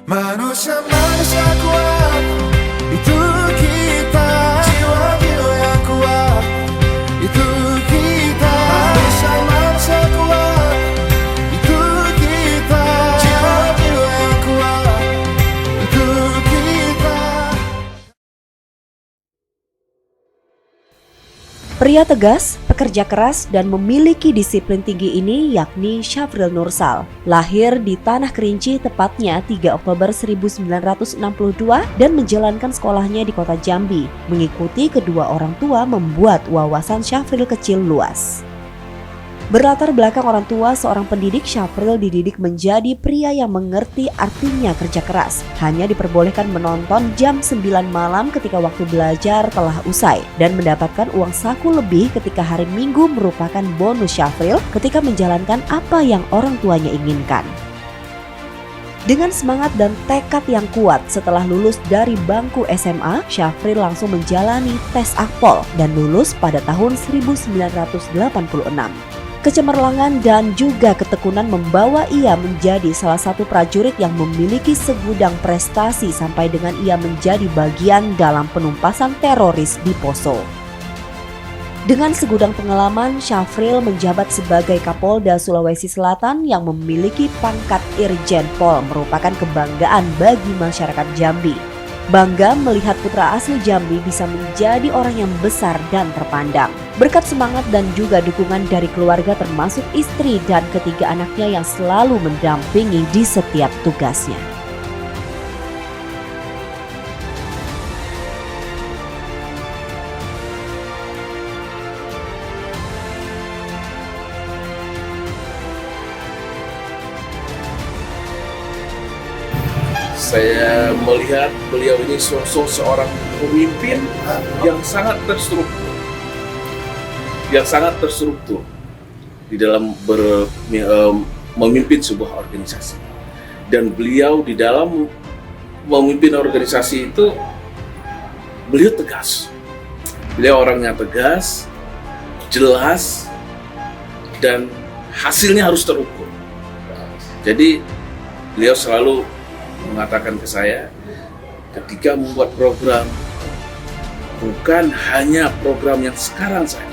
Manusia-manusia kuat, itu kita. Jiwa-jiwa yang kuat, itu kita. Manusia-manusia kuat, itu kita. Jiwa-jiwa yang kuat, itu kita. Pria tegas, pekerja keras, dan memiliki disiplin tinggi ini yakni Syafril Nursal. Lahir di Tanah Kerinci tepatnya 3 Oktober 1962 dan menjalankan sekolahnya di kota Jambi. Mengikuti kedua orang tua membuat wawasan Syafril kecil luas. Berlatar belakang orang tua seorang pendidik, Syafril dididik menjadi pria yang mengerti artinya kerja keras. Hanya diperbolehkan menonton jam 9 malam ketika waktu belajar telah usai dan mendapatkan uang saku lebih ketika hari Minggu merupakan bonus Syafril ketika menjalankan apa yang orang tuanya inginkan. Dengan semangat dan tekad yang kuat setelah lulus dari bangku SMA, Syafril langsung menjalani tes Akpol dan lulus pada tahun 1986. Kecemerlangan dan juga ketekunan membawa ia menjadi salah satu prajurit yang memiliki segudang prestasi sampai dengan ia menjadi bagian dalam penumpasan teroris di Poso. Dengan segudang pengalaman, Syafril menjabat sebagai Kapolda Sulawesi Selatan yang memiliki pangkat Irjen Pol, merupakan kebanggaan bagi masyarakat Jambi. Bangga melihat putra asli Jambi bisa menjadi orang yang besar dan terpandang. Berkat semangat dan juga dukungan dari keluarga termasuk istri dan ketiga anaknya yang selalu mendampingi di setiap tugasnya. Saya melihat beliau ini sosok seorang pemimpin yang sangat terstruktur di dalam memimpin sebuah organisasi. Dan beliau di dalam memimpin organisasi itu, beliau tegas. Beliau orangnya tegas, jelas, dan hasilnya harus terukur. Jadi beliau selalu mengatakan ke saya, ketika membuat program, bukan hanya program yang sekarang saja,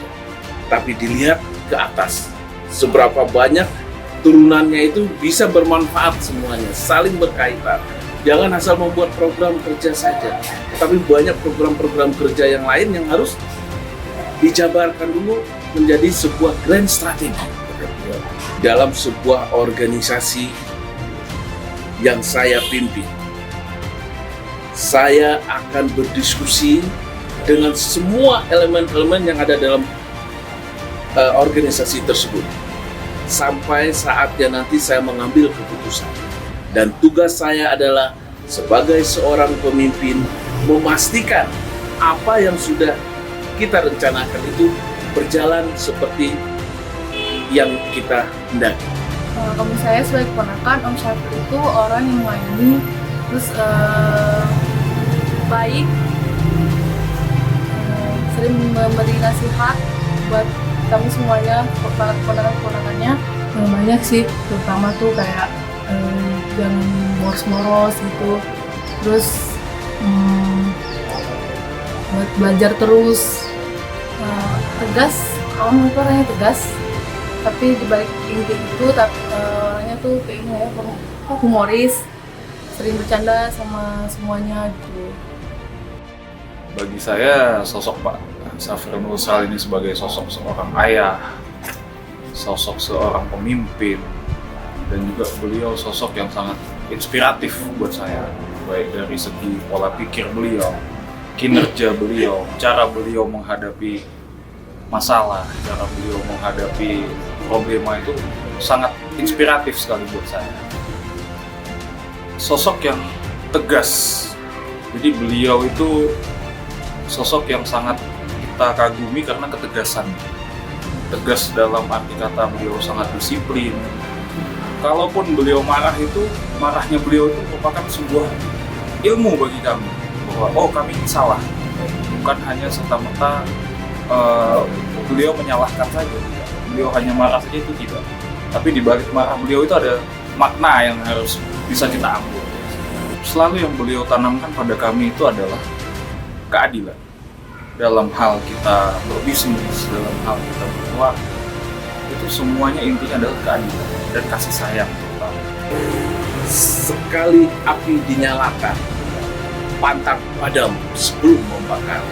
tapi dilihat ke atas, seberapa banyak turunannya itu bisa bermanfaat semuanya, saling berkaitan. Jangan asal membuat program kerja saja, tapi banyak program-program kerja yang lain yang harus dijabarkan dulu menjadi sebuah grand strategy dalam sebuah organisasi yang saya pimpin. Saya akan berdiskusi dengan semua elemen-elemen yang ada dalam organisasi tersebut sampai saatnya nanti saya mengambil keputusan. Dan tugas saya adalah sebagai seorang pemimpin memastikan apa yang sudah kita rencanakan itu berjalan seperti yang kita hendaki. Kalau saya sebagai keponakan, Om Syafril itu orang yang melayani, terus baik, sering memberi nasihat buat kami semuanya, keponakan-keponakannya. Banyak sih, terutama tuh kayak jangan boros-boros gitu, terus buat belajar terus, tegas. Om itu orangnya tegas, tapi dibalik inti itu orangnya tuh kayaknya humoris, sering bercanda sama semuanya gitu. Bagi saya sosok Pak Syafril Nursal ini sebagai sosok seorang ayah, sosok seorang pemimpin, dan juga beliau sosok yang sangat inspiratif buat saya, baik dari segi pola pikir beliau, kinerja beliau, cara beliau menghadapi masalah, cara beliau menghadapi problema itu sangat inspiratif sekali buat saya. Sosok yang tegas, jadi beliau itu sosok yang sangat kita kagumi karena ketegasan. Tegas dalam arti kata beliau sangat disiplin. Kalaupun beliau marah itu, marahnya beliau itu merupakan sebuah ilmu bagi kami bahwa oh kami ini salah, bukan hanya serta-merta beliau menyalahkan saja, beliau hanya marah saja itu tidak. Tapi di balik marah beliau itu ada makna yang harus bisa kita ambil. selalu yang beliau tanamkan pada kami itu adalah keadilan. Dalam hal kita berbisnis, dalam hal kita berkeluarga, itu semuanya intinya adalah keadilan dan kasih sayang terutama. Sekali api dinyalakan, pantang padam sebelum membakar.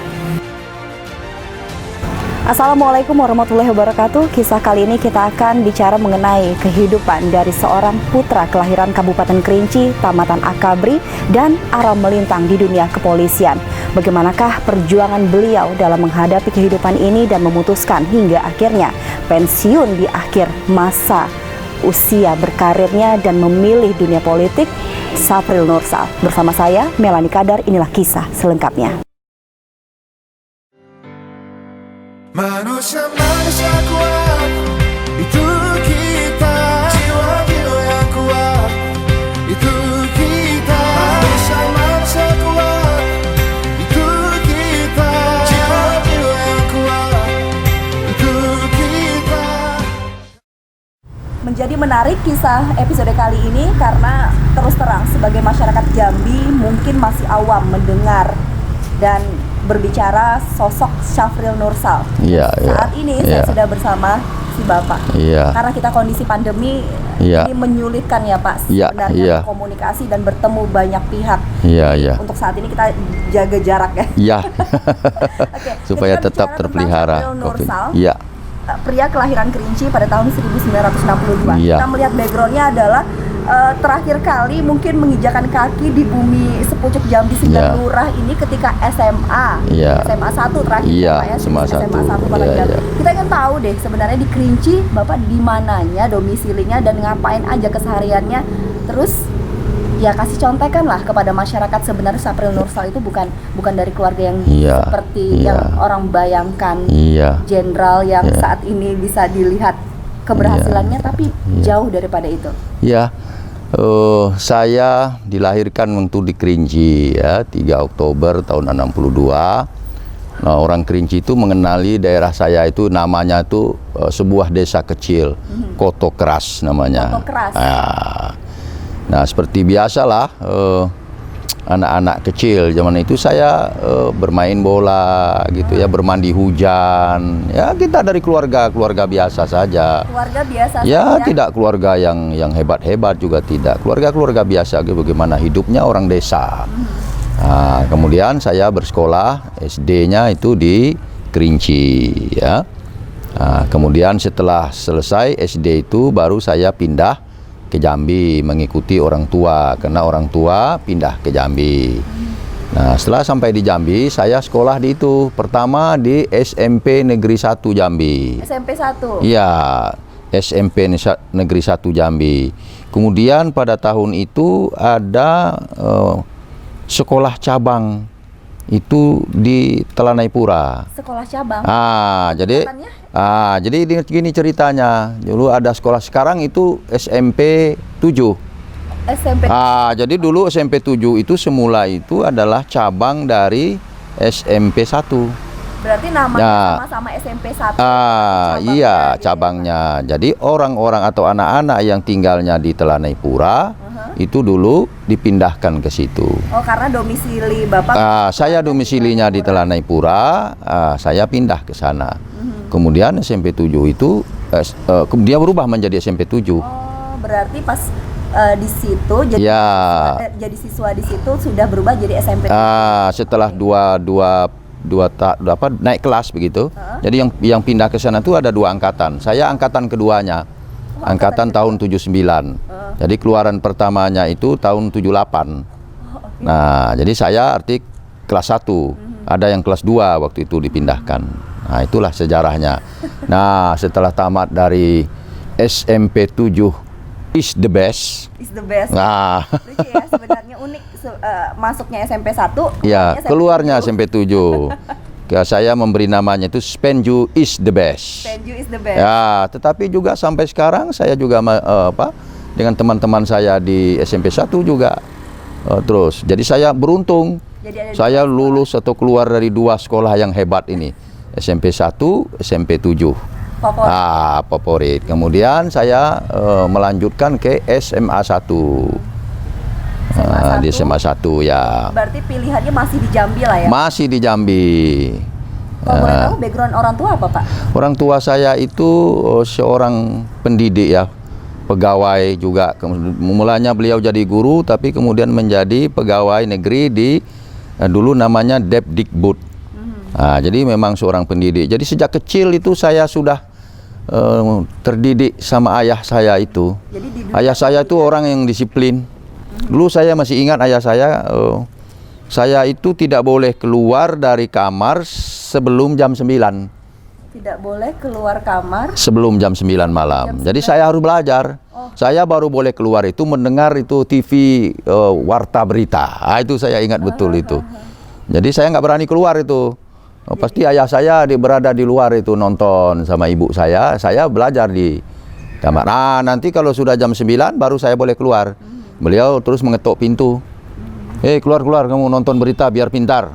Assalamualaikum warahmatullahi wabarakatuh. Kisah kali ini kita akan bicara mengenai kehidupan dari seorang putra kelahiran Kabupaten Kerinci, Tamatan Akabri, dan arang melintang di dunia kepolisian. Bagaimanakah perjuangan beliau dalam menghadapi kehidupan ini dan memutuskan hingga akhirnya pensiun di akhir masa usia berkarirnya dan memilih dunia politik? Syafril Nursal. Bersama saya, Melani Kadar, inilah kisah selengkapnya. Manusia-manusia kuat, itu kita. Jiwa-jiwa yang kuat, itu kita. Manusia-manusia kuat, itu kita. Jiwa-jiwa yang kuat, itu kita. Menjadi menarik kisah episode kali ini karena terus terang sebagai masyarakat Jambi mungkin masih awam mendengar dan berbicara sosok Syafril Nursal. Saat ini saya sudah bersama si Bapak. Karena kita kondisi pandemi ini menyulitkan ya Pak sebenarnya komunikasi dan bertemu banyak pihak. Untuk saat ini kita jaga jarak ya. Oke, supaya tetap terpelihara. Syafril Nursal, pria kelahiran Kerinci pada tahun 1962. Kita melihat backgroundnya adalah terakhir kali mungkin menginjakan kaki di bumi Sepucuk Jambi 9 Lurah ini ketika SMA. SMA 1 terakhir Pak ya, SMA 1 pada Jambi. Kita ingin tahu deh sebenarnya di Kerinci Bapak di mananya domisilinya dan ngapain aja kesehariannya. Terus ya kasih contekan lah kepada masyarakat sebenarnya Syafril Nursal itu bukan dari keluarga yang seperti yang orang bayangkan. Jenderal yang saat ini bisa dilihat keberhasilannya tapi jauh daripada itu. Saya dilahirkan waktu di Kerinci ya, 3 Oktober tahun 62. Nah, orang Kerinci itu mengenali daerah saya itu namanya itu sebuah desa kecil, Koto Keras namanya. Koto Keras. Nah, seperti biasalah anak-anak kecil zaman itu saya bermain bola gitu ya, bermandi hujan. Ya, kita dari keluarga biasa saja. Keluarga biasa ya, saja. Tidak keluarga yang hebat-hebat juga tidak. Keluarga biasa bagaimana hidupnya orang desa. Nah, kemudian saya bersekolah SD-nya itu di Kerinci ya. Nah, kemudian setelah selesai SD itu baru saya pindah ke Jambi mengikuti orang tua karena orang tua pindah ke Jambi. Nah, setelah sampai di Jambi saya sekolah di itu pertama di SMP Negeri 1 Jambi. SMP 1. Iya, SMP Negeri 1 Jambi. Kemudian pada tahun itu ada sekolah cabang itu di Telanai-Pura. Sekolah cabang. Jadi gini ceritanya. Dulu ada sekolah, sekarang itu SMP 7. SMP. Jadi dulu SMP 7 itu semula itu adalah cabang dari SMP 1. Berarti namanya sama-sama SMP 1. Iya, cabangnya. Jadi orang-orang atau anak-anak yang tinggalnya di Telanai-Pura itu dulu dipindahkan ke situ. Oh, karena domisili Bapak? Saya domisilinya di Telanai-Pura, saya pindah ke sana. Kemudian SMP 7 itu dia berubah menjadi SMP 7. Oh, berarti pas di situ jadi siswa di situ sudah berubah jadi SMP 7. Setelah naik kelas begitu. Jadi yang pindah ke sana itu ada 2 angkatan. Saya angkatan keduanya. Angkatan tahun 79. Jadi keluaran pertamanya itu tahun 78. Nah, jadi saya arti kelas 1. Ada yang kelas 2 waktu itu dipindahkan. Nah, itulah sejarahnya. Nah, setelah tamat dari SMP 7 is the best. Is the best. Nah, lucu ya, sebenarnya unik masuknya SMP 1. Ya, keluarnya SMP 7. Saya memberi namanya itu Spenju is the best. Spenju is the best. Ya, tetapi juga sampai sekarang saya juga dengan teman-teman saya di SMP 1 juga terus. Jadi saya beruntung. Saya lulus atau keluar dari 2 sekolah yang hebat ini. SMP 1, SMP 7. Favorit. Kemudian saya melanjutkan ke SMA 1. SMA 1. Di SMA 1 ya. Berarti pilihannya masih di Jambi lah ya? Masih di Jambi. Kalau boleh tahu background orang tua apa Pak? Orang tua saya itu seorang pendidik ya, pegawai juga. Mulanya beliau jadi guru, tapi kemudian menjadi pegawai negeri di dulu namanya Depdikbud. Nah, jadi memang seorang pendidik. Jadi sejak kecil itu saya sudah terdidik sama ayah saya itu. Jadi Ayah saya itu orang yang disiplin. Dulu saya masih ingat ayah saya itu tidak boleh keluar dari kamar sebelum jam 9. Tidak boleh keluar kamar Sebelum jam 9 malam. Jadi saya harus belajar. Saya baru boleh keluar itu mendengar itu TV warta berita. Itu saya ingat betul itu. Jadi saya nggak berani keluar itu. Pasti ayah saya berada di luar itu nonton sama ibu saya belajar di kamar. Nah, nanti kalau sudah jam 9 baru saya boleh keluar. Beliau terus mengetuk pintu. Keluar kamu nonton berita biar pintar.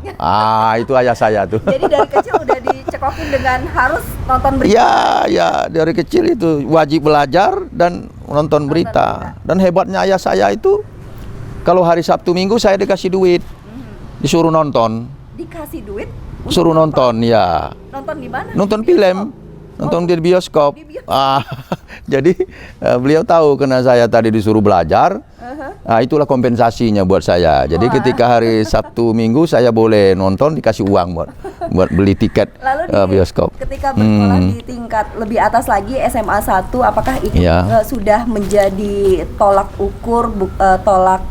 Itu ayah saya tuh. Jadi dari kecil udah dicekokin dengan harus nonton berita. Ya, dari kecil itu wajib belajar dan nonton berita. Dan hebatnya ayah saya itu kalau hari Sabtu Minggu saya dikasih duit. Disuruh nonton. Dikasih duit? Suruh nonton, ya. Nonton di mana? Nonton film. Nonton di bioskop. Jadi beliau tahu karena saya tadi disuruh belajar. Itulah kompensasinya buat saya. Jadi ketika hari Sabtu Minggu saya boleh nonton, dikasih uang buat beli tiket bioskop. Ketika bersekolah di tingkat lebih atas lagi SMA 1, apakah itu sudah menjadi tolak ukur tolak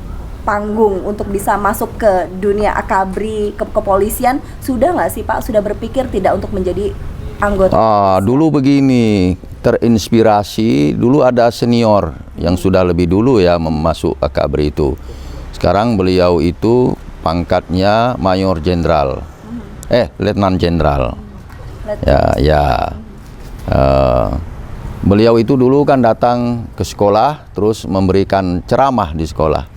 panggung untuk bisa masuk ke dunia akabri, ke kepolisian? Sudah nggak sih Pak? Sudah berpikir tidak untuk menjadi anggota? Dulu begini, terinspirasi dulu ada senior yang sudah lebih dulu ya masuk akabri itu. Sekarang beliau itu pangkatnya mayor jenderal, letnan jenderal. Beliau itu dulu kan datang ke sekolah terus memberikan ceramah di sekolah.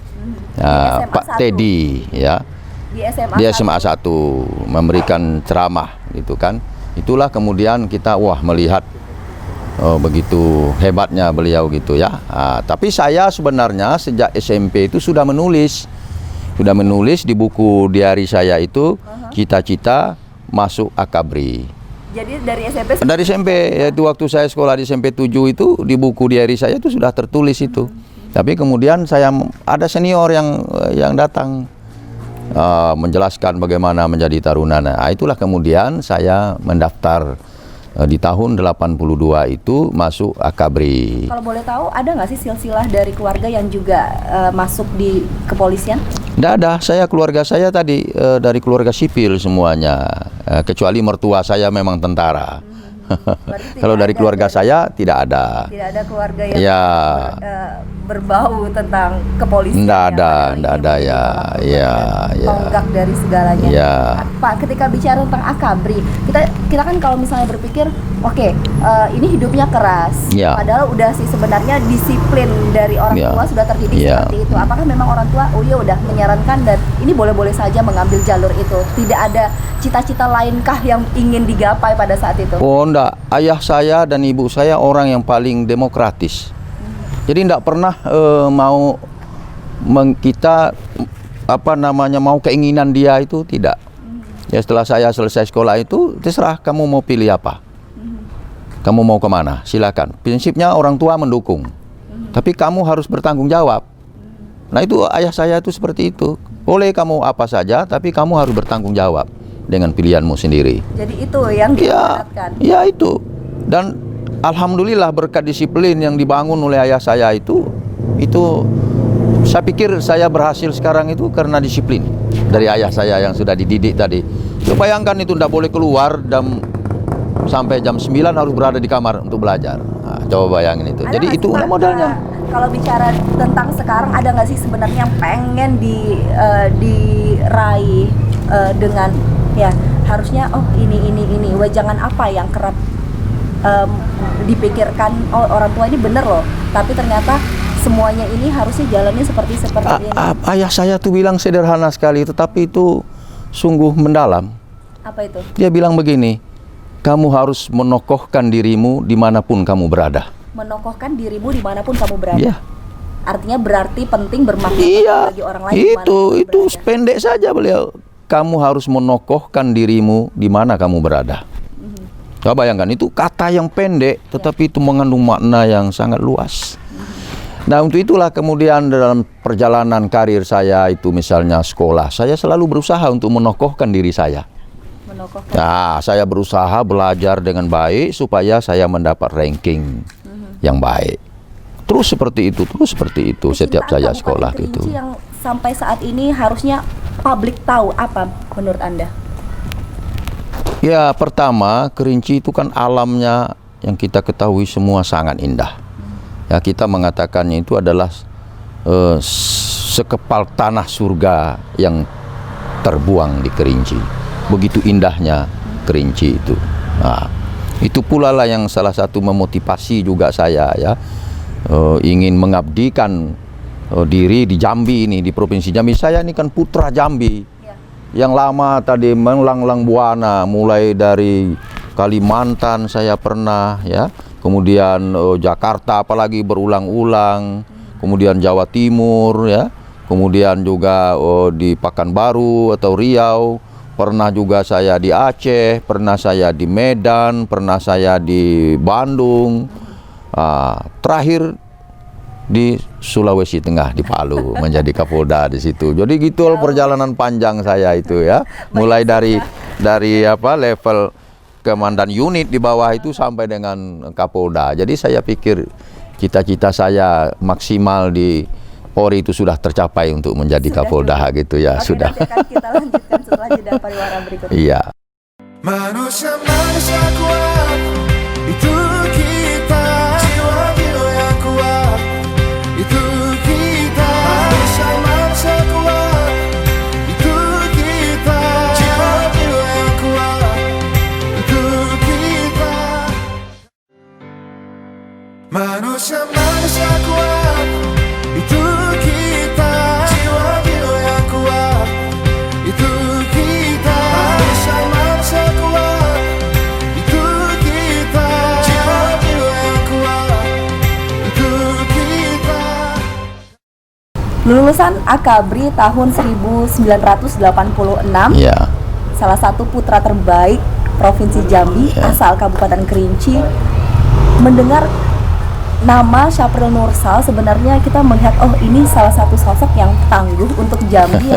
Pak Teddy ya. Di SMA 1 memberikan ceramah gitu kan. Itulah kemudian kita melihat begitu hebatnya beliau gitu ya. Tapi saya sebenarnya sejak SMP itu sudah menulis di buku diari saya itu cita-cita masuk akabri. Jadi dari SMP? Dari SMP, yaitu waktu saya sekolah di SMP 7 itu di buku diari saya itu sudah tertulis itu. Tapi kemudian saya ada senior yang datang menjelaskan bagaimana menjadi taruna. Itulah kemudian saya mendaftar di tahun 82 itu masuk akabri. Kalau boleh tahu ada nggak sih silsilah dari keluarga yang juga masuk di kepolisian? Tidak ada, keluarga saya tadi dari keluarga sipil semuanya, kecuali mertua saya memang tentara. Kalau dari keluarga saya tidak ada. Tidak ada keluarga yang berbau tentang kepolisian. Tidak ada ya. Tonggak dari segalanya. Ya. Pak, ketika bicara tentang akabri, kita kan kalau misalnya berpikir, ini hidupnya keras. Ya. Padahal udah sih sebenarnya disiplin dari orang tua sudah terdidik seperti itu. Apakah memang orang tua udah menyarankan dan ini boleh-boleh saja mengambil jalur itu? Tidak ada cita-cita lainkah yang ingin digapai pada saat itu? Enggak. Ayah saya dan ibu saya orang yang paling demokratis. Jadi enggak pernah mau mau keinginan dia itu tidak. Ya setelah saya selesai sekolah itu terserah kamu mau pilih apa. Kamu mau kemana? Silakan. Prinsipnya orang tua mendukung. Tapi kamu harus bertanggung jawab. Nah itu ayah saya itu seperti itu. Boleh kamu apa saja, tapi kamu harus bertanggung jawab dengan pilihanmu sendiri. Jadi itu yang diperhatikan. Ya itu. Dan alhamdulillah berkat disiplin yang dibangun oleh ayah saya itu saya pikir saya berhasil sekarang itu karena disiplin dari ayah saya yang sudah dididik tadi. Bayangkan itu tidak boleh keluar sampai jam 9 harus berada di kamar untuk belajar. Coba bayangin itu. Jadi itu modalnya. Kalau bicara tentang sekarang, ada nggak sih sebenarnya yang pengen diraih dengan harusnya ini wejangan apa yang kerap dipikirkan orang tua ini bener loh, tapi ternyata semuanya ini harusnya jalannya seperti ini. Ayah saya tuh bilang sederhana sekali, tetapi itu sungguh mendalam. Apa itu? Dia bilang begini, kamu harus menokohkan dirimu dimanapun kamu berada. Menokohkan dirimu dimanapun kamu berada. Ya. Artinya berarti penting bermakna Iya, bagi orang lain. dimana itu kita berada. pendek saja beliau. Kamu harus menokohkan dirimu di mana kamu berada. Coba bayangkan, itu kata yang pendek, tetapi itu mengandung makna yang sangat luas. Nah, untuk itulah kemudian dalam perjalanan karir saya itu, misalnya sekolah, saya selalu berusaha untuk menokohkan diri saya. Menokohkan. Nah, saya berusaha belajar dengan baik supaya saya mendapat ranking yang baik. Terus seperti itu setiap saya Kecintaan sekolah Kabupaten gitu. Kerinci yang sampai saat ini harusnya publik tahu apa menurut Anda? Ya, pertama, Kerinci itu kan alamnya yang kita ketahui semua sangat indah. Ya, kita mengatakannya itu adalah sekepal tanah surga yang terbuang di Kerinci. Begitu indahnya Kerinci itu. Nah, itu pula lah yang salah satu memotivasi juga saya, ya, ingin mengabdikan diri di Jambi ini, di Provinsi Jambi. Saya ini kan putra Jambi. Yang lama tadi melanglang buana, mulai dari Kalimantan saya pernah, ya, kemudian Jakarta apalagi berulang-ulang, kemudian Jawa Timur, ya, kemudian juga di Pekanbaru atau Riau, pernah juga saya di Aceh, pernah saya di Medan, pernah saya di Bandung, terakhir di Sulawesi Tengah, di Palu, menjadi Kapolda di situ. Jadi gitu perjalanan panjang saya itu, ya. Mulai dari level komandan unit di bawah itu sampai dengan Kapolda. Jadi saya pikir cita-cita saya maksimal di Polri itu sudah tercapai untuk menjadi Kapolda gitu, ya. Oke, Sudah. nanti akan kita lanjutkan setelah jeda pariwara berikut. Iya. Manusia kuat, itu kita. Jiwa-jiwa yang kuat, itu kita. Manusia kuat, itu kita. Jiwa-jiwa yang kuat, itu kita. Manusia kuat, itu kita. Jiwa-jiwa yang kuat, itu kita. Manusia kuat, itu kita. Jiwa-jiwa yang kuat, itu kita. Lulusan Akabri tahun 1986, Iya. salah satu putra terbaik Provinsi Jambi, asal Kabupaten Kerinci. Mendengar nama Syafril Nursal, sebenarnya kita melihat, oh, ini salah satu sosok yang tangguh untuk Jambi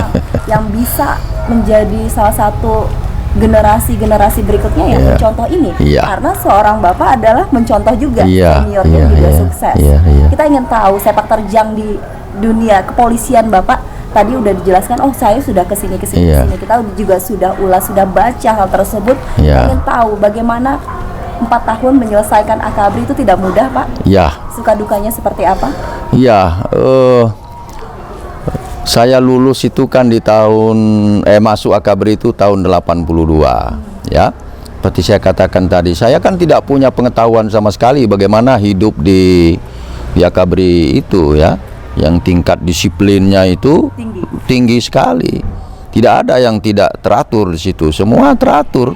yang bisa menjadi salah satu generasi berikutnya yang mencontoh ini. Karena seorang bapak adalah mencontoh juga, seniornya juga sukses. Kita ingin tahu sepak terjang di dunia kepolisian bapak. Tadi udah dijelaskan, oh, saya sudah kesini. Kita juga sudah ulas, sudah baca hal tersebut. Ingin tahu bagaimana 4 tahun menyelesaikan Akabri itu tidak mudah, Pak. Iya. Suka dukanya seperti apa? Iya, saya lulus itu kan di tahun masuk Akabri itu tahun 82, ya. Seperti saya katakan tadi, saya kan tidak punya pengetahuan sama sekali bagaimana hidup di Akabri itu, ya. Yang tingkat disiplinnya itu tinggi sekali. Tidak ada yang tidak teratur di situ, semua teratur.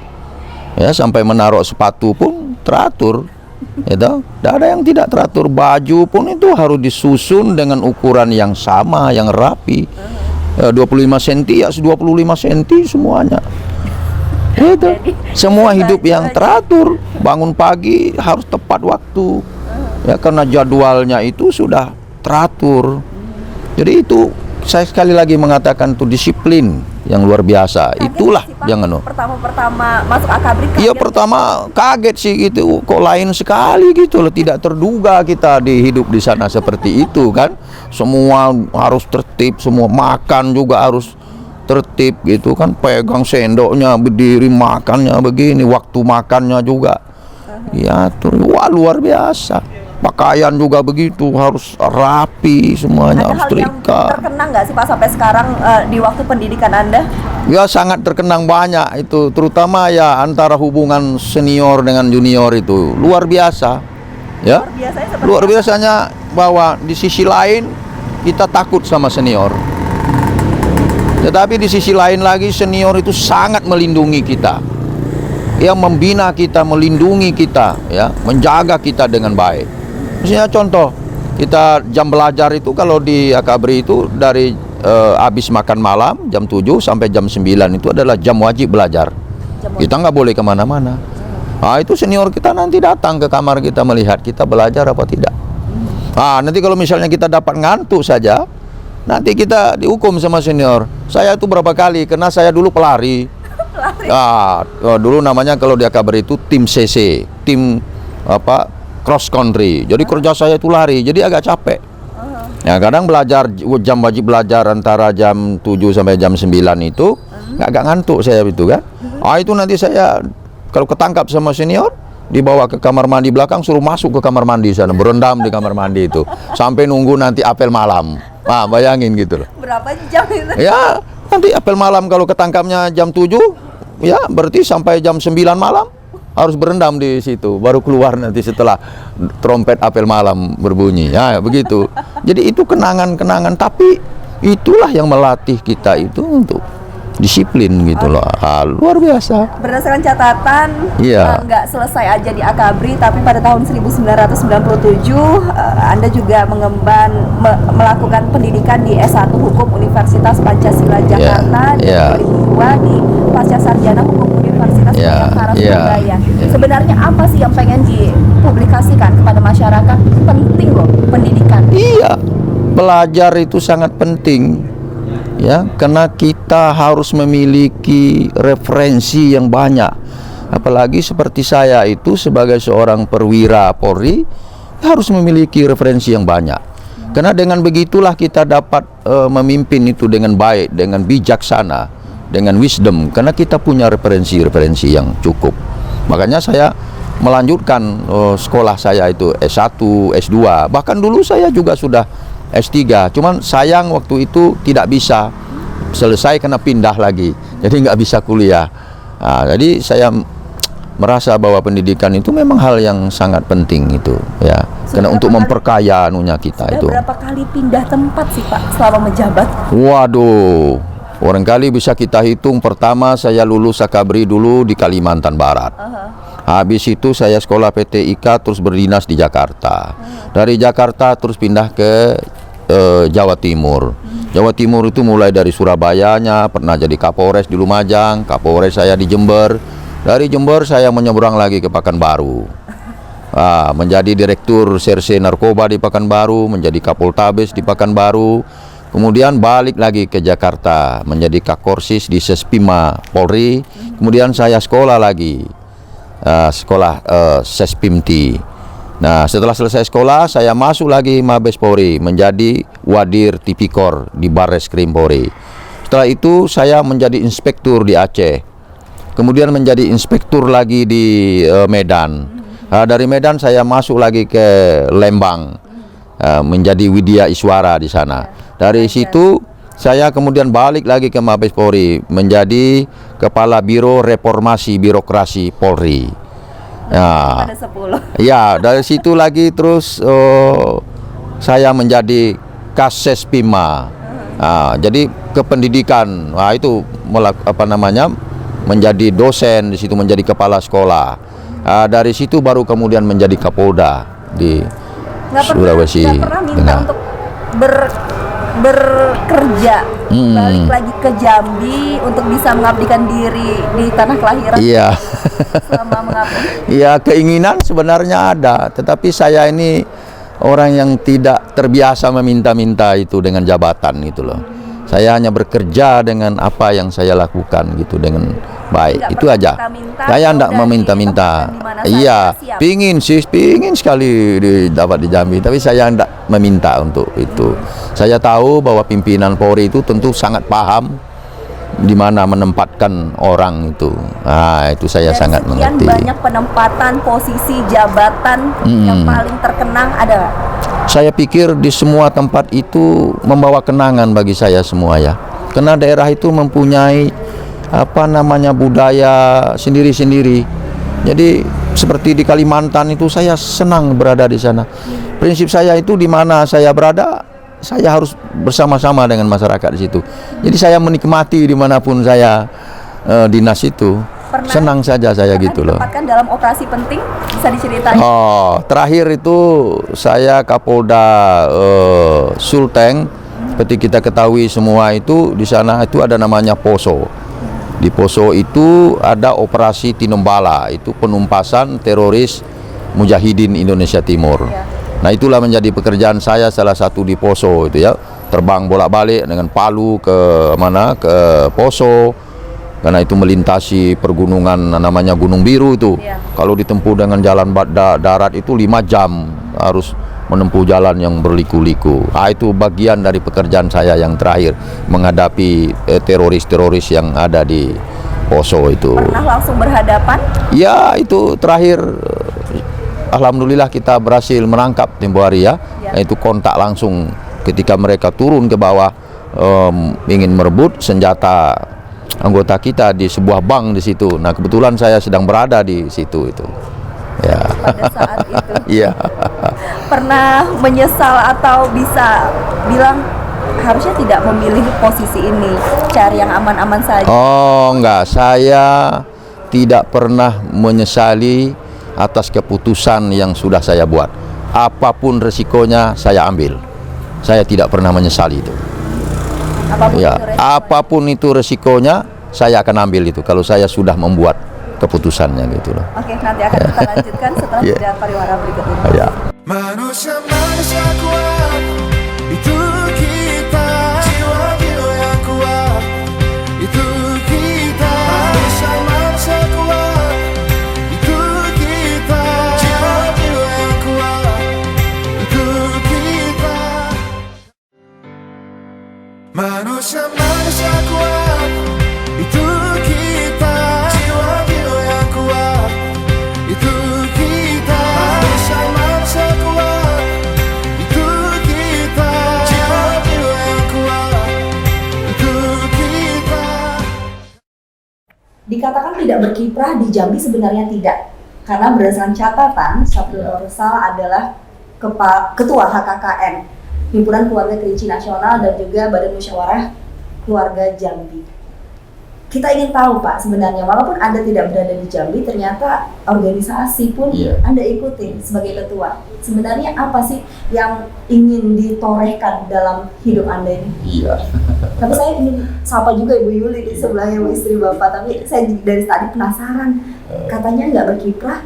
Ya, sampai menaruh sepatu pun teratur. Tidak ada yang tidak teratur. Baju pun itu harus disusun dengan ukuran yang sama, yang rapi. 25 cm ya 25 cm semuanya. Itu semua hidup yang teratur. Bangun pagi harus tepat waktu. Ya, karena jadwalnya itu sudah teratur. Jadi itu saya sekali lagi mengatakan itu disiplin yang luar biasa. Itulah jangan pertama masuk Akabri. Iya, pertama kaget sih gitu, kok lain sekali gitu loh, tidak terduga kita hidup di sana seperti itu kan. Semua harus tertib, semua makan juga harus tertib gitu kan, pegang sendoknya, berdiri makannya begini, waktu makannya juga diatur. Wah, luar biasa. Pakaian juga begitu, harus rapi semuanya, harus terikat. Terkenang nggak sih Pak sampai sekarang di waktu pendidikan Anda? Ya, sangat terkenang banyak itu, terutama ya antara hubungan senior dengan junior itu luar biasa. Ya, luar biasanya bahwa di sisi lain kita takut sama senior, tetapi di sisi lain lagi senior itu sangat melindungi kita, yang membina kita, melindungi kita, ya, menjaga kita dengan baik. Misalnya contoh, Kita jam belajar itu kalau di Akabri itu dari habis makan malam jam 7 sampai jam 9 itu adalah jam wajib belajar. Kita nggak boleh kemana-mana. Nah, itu senior kita nanti datang ke kamar kita melihat kita belajar apa tidak. Nah, nanti kalau misalnya kita dapat ngantuk saja, nanti kita dihukum sama senior. Saya itu berapa kali, karena saya dulu pelari. Dulu namanya kalau di Akabri itu tim CC, tim cross country. Jadi kerja saya itu lari, jadi agak capek. Ya, kadang belajar jam wajib belajar antara jam 7 sampai jam 9 itu agak ngantuk saya itu kan. Itu nanti saya kalau ketangkap sama senior dibawa ke kamar mandi belakang, suruh masuk ke kamar mandi sana, berendam di kamar mandi itu sampai nunggu nanti apel malam. Bayangin gitu loh. Berapa jam itu? Ya, nanti apel malam kalau ketangkapnya jam 7, ya berarti sampai jam 9 malam harus berendam di situ, baru keluar nanti setelah trompet apel malam berbunyi. Ya, begitu. Jadi itu kenangan-kenangan, tapi itulah yang melatih kita itu untuk disiplin gitu loh. Luar biasa. Berdasarkan catatan, nggak selesai aja di Akabri, tapi pada tahun 1997 Anda juga melakukan pendidikan di S1 Hukum Universitas Pancasila Jakarta, dan 2002 di Pasca Sarjana Hukum Universitas Bayangkara Surabaya. Sebenarnya apa sih yang pengen dipublikasikan kepada masyarakat? Penting loh pendidikan. Iya, belajar itu sangat penting. Ya, karena kita harus memiliki referensi yang banyak. Apalagi seperti saya itu sebagai seorang perwira Polri harus memiliki referensi yang banyak. Karena dengan begitulah kita dapat memimpin itu dengan baik, dengan bijaksana, dengan wisdom. Karena kita punya referensi-referensi yang cukup. Makanya saya melanjutkan sekolah saya itu S1, S2. Bahkan dulu saya juga sudah S3, cuman sayang waktu itu tidak bisa selesai karena pindah lagi, jadi nggak bisa kuliah. Jadi saya merasa bahwa pendidikan itu memang hal yang sangat penting itu, ya, karena untuk memperkaya anunya kita itu. Berapa kali pindah tempat sih Pak selama menjabat? Waduh, barangkali bisa kita hitung. Pertama saya lulus Akabri dulu di Kalimantan Barat. Habis itu saya sekolah PT IKA terus berdinas di Jakarta. Dari Jakarta terus pindah ke Jawa Timur. Jawa Timur itu mulai dari Surabayanya, pernah jadi Kapolres di Lumajang, Kapolres saya di Jember. Dari Jember saya menyeberang lagi ke Pekanbaru. Menjadi Direktur Serse Narkoba di Pekanbaru, menjadi Kapoltabes di Pekanbaru. Kemudian balik lagi ke Jakarta, menjadi Kakorsis di Sespima Polri. Kemudian saya sekolah lagi, Sespimti. Nah, setelah selesai sekolah, saya masuk lagi Mabes Polri, menjadi Wadir Tipikor di Barreskrim Polri. Setelah itu, saya menjadi inspektur di Aceh. Kemudian menjadi inspektur lagi di Medan. Dari Medan, saya masuk lagi ke Lembang, menjadi Widya Iswara di sana. Dari situ, saya kemudian balik lagi ke Mabes Polri, menjadi Kepala Biro Reformasi Birokrasi Polri. Ya, dari situ lagi terus saya menjadi Kasespima. Jadi ke pendidikan, itu menjadi dosen di situ, menjadi kepala sekolah. Dari situ baru kemudian menjadi Kapolda di Sulawesi Tengah. Untuk bekerja balik lagi ke Jambi untuk bisa mengabdikan diri di tanah kelahiran. Iya. Selama mengabdi. Iya, keinginan sebenarnya ada, tetapi saya ini orang yang tidak terbiasa meminta-minta itu dengan jabatan itu loh. Saya hanya bekerja dengan apa yang saya lakukan gitu dengan baik. Tidak itu aja. Saya tidak meminta-minta. Iya, pingin sekali dapat di Jambi, tapi saya tidak meminta untuk itu. Saya tahu bahwa pimpinan Polri itu tentu sangat paham di mana menempatkan orang itu. Itu saya sangat mengerti. Banyak penempatan posisi jabatan yang paling terkenang ada. Saya pikir di semua tempat itu membawa kenangan bagi saya semua ya. Karena daerah itu mempunyai budaya sendiri-sendiri. Jadi seperti di Kalimantan itu saya senang berada di sana. Prinsip saya itu di mana saya berada, saya harus bersama-sama dengan masyarakat di situ. Jadi saya menikmati dimanapun saya dinas itu. Pernah senang saja saya pernah gitu loh. ditempatkan dalam operasi penting, bisa diceritain? Oh, terakhir itu saya Kapolda Sulteng. Seperti kita ketahui semua itu di sana itu ada namanya Poso. Di Poso itu ada operasi Tinombala, itu penumpasan teroris Mujahidin Indonesia Timur. Ya. Nah, itulah menjadi pekerjaan saya salah satu di Poso itu ya. Terbang bolak-balik dengan Palu ke mana ke Poso. Karena itu melintasi pergunungan namanya Gunung Biru itu. Ya. Kalau ditempuh dengan jalan darat itu 5 jam harus menempuh jalan yang berliku-liku. Itu bagian dari pekerjaan saya yang terakhir menghadapi teroris-teroris yang ada di Poso itu. Pernah langsung berhadapan? Ya, itu terakhir alhamdulillah kita berhasil menangkap tempo hari ya. Ya. Itu kontak langsung ketika mereka turun ke bawah ingin merebut senjata anggota kita di sebuah bank di situ. Nah, kebetulan saya sedang berada di situ itu. Ya. Pada saat itu Iya. pernah menyesal atau bisa bilang harusnya tidak memilih posisi ini, cari yang aman-aman saja? Oh, enggak, saya tidak pernah menyesali atas keputusan yang sudah saya buat. Apapun resikonya saya ambil. Saya tidak pernah menyesali itu. Apapun Ya, itu resikonya. apapun itu resikonya saya akan ambil itu kalau saya sudah membuat keputusannya gitu loh. Oke, nanti akan kita lanjutkan setelah Ya. jeda pariwara berikut ini. Ya. Manusia-manusia kuat, itu kita. Jiwa-jiwa yang kuat, itu kita. Manusia-manusia kuat, itu kita. Jiwa-jiwa yang kuat, itu kita. Manusia-manusia kuat, itu kita. Jiwa-jiwa yang kuat, itu kita. Manusia-manusia kuat, itu kita. Jiwa-jiwa yang kuat, itu kita. Dikatakan tidak berkiprah di Jambi sebenarnya tidak, karena berdasarkan catatan Syafril Nursal adalah Ketua HKKN, Himpunan Keluarga Kerinci Nasional, dan juga Badan Musyawarah Keluarga Jambi. Kita ingin tahu Pak, sebenarnya walaupun Anda tidak berada di Jambi, ternyata organisasi pun Iya. Anda ikuti sebagai ketua. Sebenarnya apa sih yang ingin ditorehkan dalam hidup Anda ini? Iya. Tapi saya ingin sapa juga Ibu Yuli di sebelahnya, Ibu istri Bapak. Tapi saya dari tadi penasaran, katanya nggak berkiprah,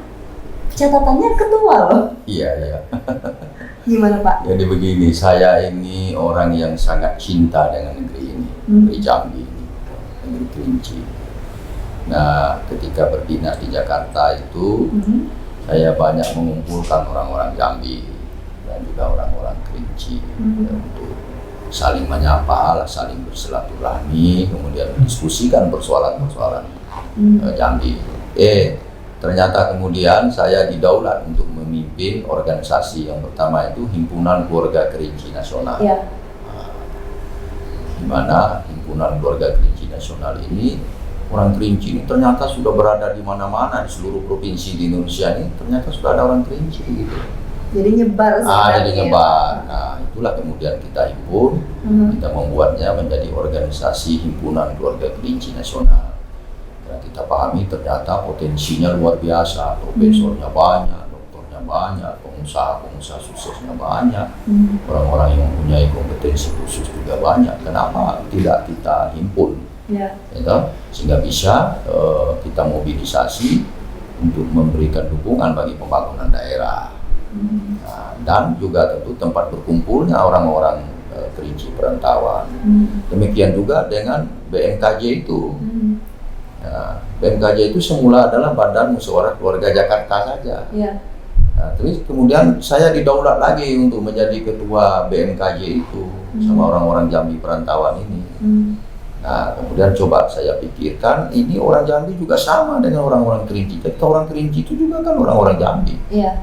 catatannya ketua loh. Iya, iya. Gimana Pak? Jadi begini, saya ini orang yang sangat cinta dengan negeri ini, negeri Jambi ini, negeri Kerinci. Nah, ketika berdinas di Jakarta itu, saya banyak mengumpulkan orang-orang Jambi dan juga orang-orang Kerinci ya, untuk saling menyapa, saling bersilaturahmi, kemudian mendiskusikan persoalan-persoalan Jambi. Ternyata kemudian saya didaulat untuk memimpin organisasi yang pertama itu Himpunan Keluarga Kerinci Nasional. Ya. Di mana Himpunan Keluarga Kerinci Nasional ini, orang Kerinci ini ternyata sudah berada di mana-mana di seluruh provinsi di Indonesia ini, ternyata sudah ada orang Kerinci gitu. Jadi nyebar sebenarnya. Jadi nyebar. Nah, itulah kemudian kita himpun, kita membuatnya menjadi organisasi Himpunan Keluarga Kerinci Nasional. Karena kita pahami ternyata potensinya luar biasa, profesornya banyak, dokternya banyak, pengusaha suksesnya banyak, orang-orang yang mempunyai kompetensi khusus juga banyak. Kenapa tidak kita himpun? Ya. Gitu? Sehingga bisa kita mobilisasi untuk memberikan dukungan bagi pembangunan daerah. Nah, dan juga tentu tempat berkumpulnya orang-orang Kerinci perantauan. Demikian juga dengan BMKJ itu. Nah, BMKJ itu semula adalah Badan Musyawarah Keluarga Jakarta saja. Ya. Nah, terus kemudian saya didaulat lagi untuk menjadi ketua BMKJ itu sama orang-orang Jambi perantauan ini. Nah, kemudian coba saya pikirkan, ini orang Jambi juga sama dengan orang-orang Kerinci. Ketika orang Kerinci itu juga kan orang-orang Jambi. Iya.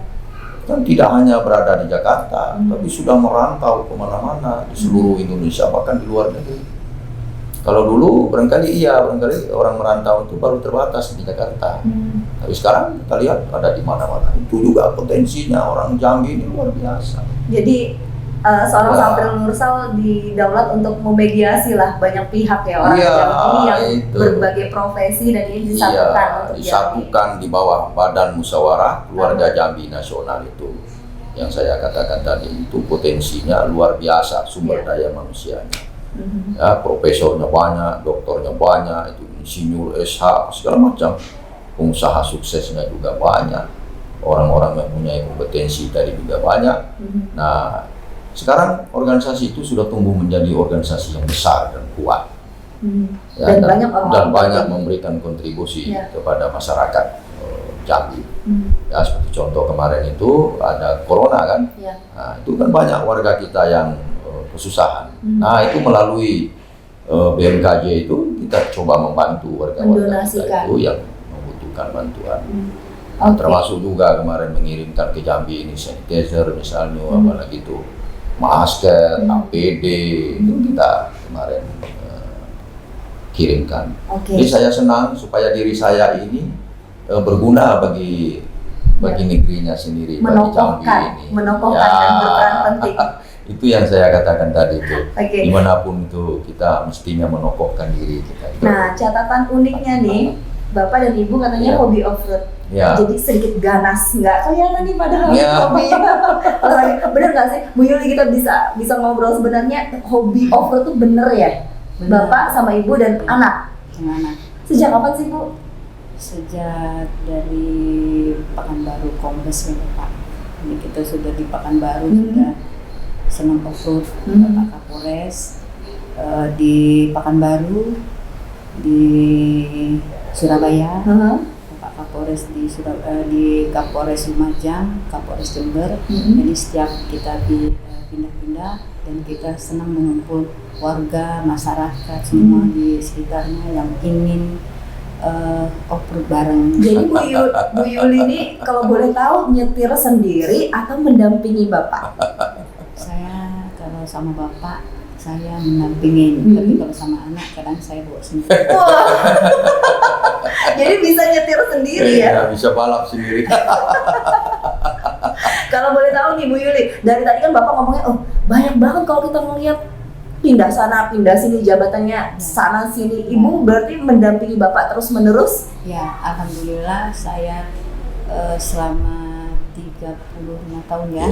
Kan tidak hanya berada di Jakarta, tapi sudah merantau kemana-mana di seluruh Indonesia, bahkan di luar negeri. Kalau dulu barangkali orang merantau itu baru terbatas di Jakarta. Tapi sekarang kita lihat ada di mana-mana. Itu juga potensinya orang Jambi ini luar biasa. Jadi seorang Ya. Syafril Nursal didaulat untuk memediasi lah banyak pihak ya orang Iya, yang itu. berbagai profesi dan ini disatukan Iya, untuk disatukan di bawah Badan Musyawarah Keluarga Jambi Nasional itu. Yang saya katakan tadi itu potensinya luar biasa sumber daya manusianya. Ya, profesornya banyak, doktornya banyak, itu insinyur, SH, segala macam. Pengusaha suksesnya juga banyak. Orang-orang yang punya kompetensi tadi juga banyak. Nah, sekarang organisasi itu sudah tumbuh menjadi organisasi yang besar dan kuat. Ya, Dan banyak orang-orang dan banyak penting. memberikan kontribusi Ya. kepada masyarakat Jambi. Ya, seperti contoh kemarin itu ada corona kan. Ya. Nah, itu kan banyak warga kita yang kesusahan. Nah, itu melalui BMKJ itu kita coba membantu warga-warga kita Mendonasikan. itu yang membutuhkan bantuan. Oke. Termasuk juga kemarin mengirimkan ke Jambi ini sanitizer misalnya, apalagi itu masker, APD, itu kita kemarin kirimkan. Oke. Jadi saya senang supaya diri saya ini berguna bagi negerinya sendiri, bagi Jambi ini. Menokohkan dan berperan penting. Itu yang saya katakan tadi itu. Oke. Dimanapun itu kita mestinya menokohkan diri kita. Nah, catatan uniknya nih, Bapak dan Ibu katanya Ya. hobi off-road. Ya. Jadi sedikit ganas, nggak kelihatan nih padahal Ya. hobinya. Bener nggak sih, Bu Yuli, kita bisa ngobrol sebenarnya hobi off-road tuh bener ya? Benar. Bapak sama Ibu dan anak. Gimana? Sejak kapan sih, Bu? Sejak dari Pekanbaru Kombes ya Pak. Ini kita sudah di Pekanbaru sudah senang off-road. Pak Kapolres di Pekanbaru, di Surabaya, Pak Kapolres di Kapolres Lumajang, Kapolres Jember. Jadi setiap kita pindah-pindah dan kita senang mengumpul warga, masyarakat semua di sekitarnya yang ingin off-road bareng. Jadi Bu Yuli ini kalau boleh tahu nyetir sendiri atau mendampingi Bapak? Saya kalau sama bapak saya mendampingin, tapi kalau sama anak kadang saya bawa sendiri. Wah. Jadi bisa nyetir sendiri ya? Ya, bisa balap sendiri. Kalau boleh tahu nih Bu Yuli, dari tadi kan Bapak ngomongnya, oh banyak banget kalau kita melihat pindah sana, pindah sini, jabatannya sana sini. Ibu berarti mendampingi Bapak terus menerus? Ya, alhamdulillah saya selama 35 tahun ya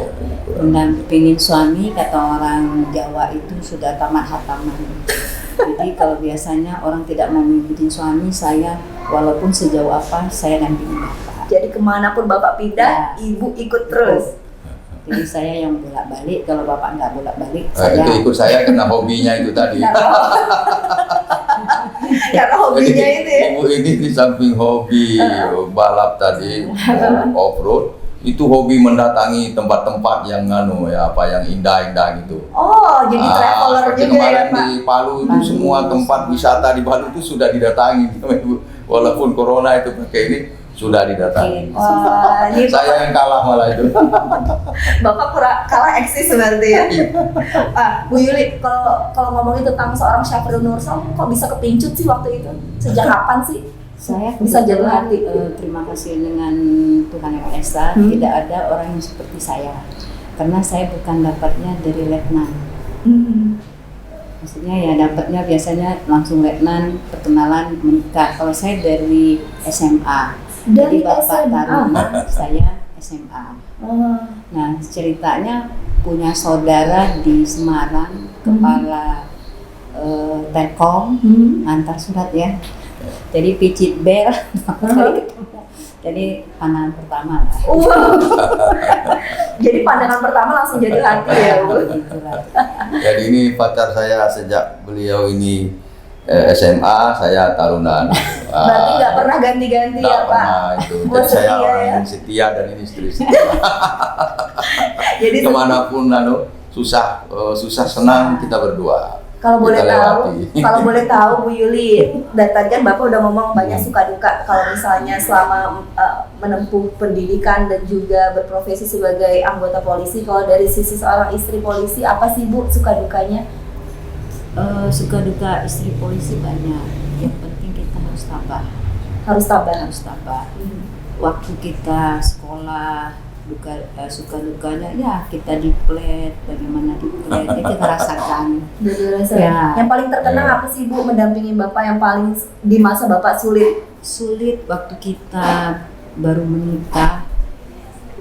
mendampingin suami. Kata orang Jawa itu sudah tamat hataman. Jadi kalau biasanya orang tidak mau mengikuti suami, saya walaupun sejauh apa saya dampingin Bapak. Jadi kemanapun Bapak pindah, Ya. Ibu ikut terus. Jadi saya yang bolak-balik, kalau Bapak nggak bolak-balik, Nah, saya itu ikut saya karena hobinya itu tadi. Karena hobinya Jadi, itu ya. Ibu ini di samping hobi balap tadi, off-road, itu hobi mendatangi tempat-tempat yang yang indah-indah gitu. Oh, jadi traveler seperti juga ya kemarin Pak? di Palu itu semua tempat wisata di Palu itu sudah didatangi, walaupun corona itu pakai ini sudah didatangi. Wah, ini Saya yang kalah malah itu. Bapak kalah eksis berarti ya. Bu Yuli, kalau ngomongin tentang seorang Syafril Nursal, kok bisa kepincut sih waktu itu? Sejak kapan sih? Saya Bisa jatuh kebetulan, hati. terima kasih dengan Tuhan Yang Maha Esa, tidak ada orang yang seperti saya. Karena saya bukan dapatnya dari letnan. Maksudnya ya dapatnya biasanya langsung letnan, perkenalan, menikah. Kalau saya dari SMA. Dari Jadi Bapak SMA? Taruna, saya SMA. Nah ceritanya punya saudara di Semarang, kepala Telkom, antar surat ya. Jadi picit bel, kali ketemu. Jadi pandangan pertama lah. Wow. Jadi pandangan pertama langsung jadi hati ya Bu. Itulah. Jadi ini pacar saya sejak beliau ini SMA, saya tarunan. Berarti nggak pernah ganti-ganti Nggak ya Pak? pernah itu. Buat Jadi saya setia orang ya. yang setia dan ini istri setia. Jadi Kemanapun susah senang kita berdua. kalau boleh Kita tahu, lewati. Bu Yuli, dan tadi kan Bapak udah ngomong banyak suka duka kalau misalnya selama menempuh pendidikan dan juga berprofesi sebagai anggota polisi. Kalau dari sisi seorang istri polisi, apa sih Bu suka dukanya? Suka duka istri polisi banyak. Yang penting kita harus tabah. Harus tabah. Waktu kita sekolah suka dukanya ya kita diplet, bagaimana diplet ya kita rasakan. Jadi rasa. Ya. Yang paling terkenang apa sih Bu mendampingi Bapak yang paling di masa Bapak sulit? Sulit waktu kita baru menikah,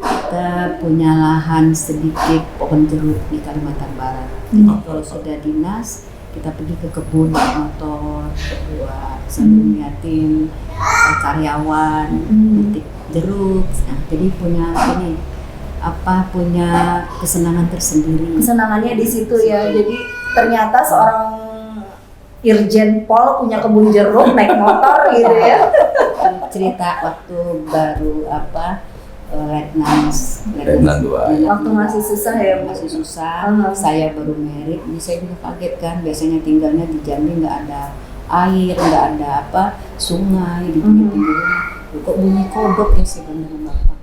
kita punya lahan sedikit pohon jeruk di Kalimantan Barat. Jadi kalau sudah dinas, kita pergi ke kebun naik motor berdua sambil ngeliatin karyawan metik jeruk. Nah, jadi punya kesenangan tersendiri. Kesenangannya di situ ya. Jadi ternyata seorang Irjen Pol punya kebun jeruk naik motor gitu ya. Cerita waktu baru Letnan 2. Waktu masih susah ya Bu. Masih susah, saya baru merit, jadi saya juga kaget kan, biasanya tinggalnya di Jambi nggak ada air, nggak ada sungai di pinggir rumah. Kok bunyi kodok ya sih bener Bapak.